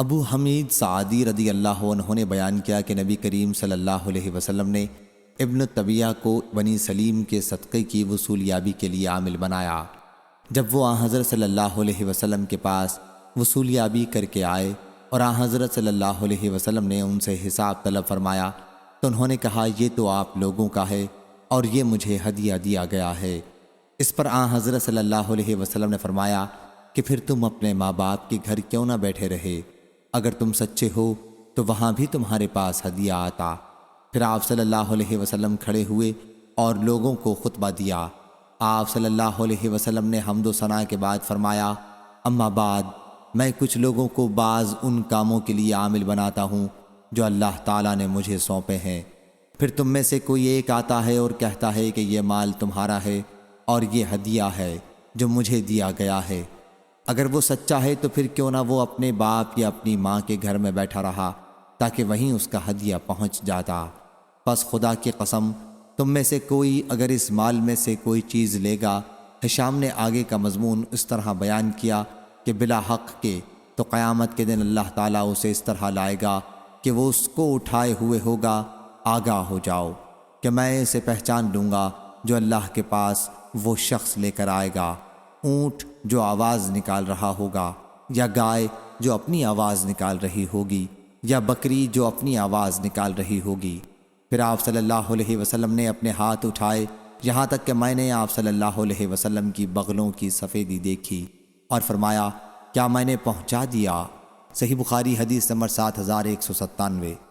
ابو حمید Saadi رضی اللہ عنہ نے بیان کیا کہ نبی کریم صلی اللہ علیہ وسلم نے ابن طبیعہ کو بنی سلیم کے صدقے کی وصولیابی کے لیے عامل بنایا۔ جب وہ آن حضرت صلی اللہ علیہ وسلم کے پاس وصولیابی کر کے آئے اور آن حضرت صلی اللہ علیہ وسلم نے ان سے حساب طلب فرمایا تو انہوں نے کہا یہ تو آپ لوگوں کا ہے اور یہ مجھے ہدیہ دیا گیا ہے۔ اس پر آن حضرت صلی اللہ علیہ وسلم نے فرمایا کہ پھر تم اپنے ماں باپ کے گھر کیوں نہ بیٹھے رہے؟ اگر تم سچے ہو تو وہاں بھی تمہارے پاس ہدیہ آتا۔ پھر آپ صلی اللہ علیہ وسلم کھڑے ہوئے اور لوگوں کو خطبہ دیا۔ آپ صلی اللہ علیہ وسلم نے حمد و ثنا کے بعد فرمایا اما بعد، میں کچھ لوگوں کو بعض ان کاموں کے لیے عامل بناتا ہوں جو اللہ تعالیٰ نے مجھے سونپے ہیں۔ پھر تم میں سے کوئی ایک آتا ہے اور کہتا ہے کہ یہ مال تمہارا ہے اور یہ ہدیہ ہے جو مجھے دیا گیا ہے۔ اگر وہ سچا ہے تو پھر کیوں نہ وہ اپنے باپ یا اپنی ماں کے گھر میں بیٹھا رہا تاکہ وہیں اس کا ہدیہ پہنچ جاتا۔ پس خدا کی قسم، تم میں سے کوئی اگر اس مال میں سے کوئی چیز لے گا۔ ہشام نے آگے کا مضمون اس طرح بیان کیا کہ بلا حق کے تو قیامت کے دن اللہ تعالیٰ اسے اس طرح لائے گا کہ وہ اس کو اٹھائے ہوئے ہوگا۔ آگاہ ہو جاؤ کہ میں اسے پہچان لوں گا جو اللہ کے پاس وہ شخص لے کر آئے گا، اونٹ جو آواز نکال رہا ہوگا، یا گائے جو اپنی آواز نکال رہی ہوگی، یا بکری جو اپنی آواز نکال رہی ہوگی۔ پھر آپ صلی اللہ علیہ وسلم نے اپنے ہاتھ اٹھائے یہاں تک کہ میں نے آپ صلی اللہ علیہ وسلم کی بغلوں کی سفیدی دیکھی اور فرمایا کیا میں نے پہنچا دیا؟ صحیح بخاری حدیث نمبر 7197۔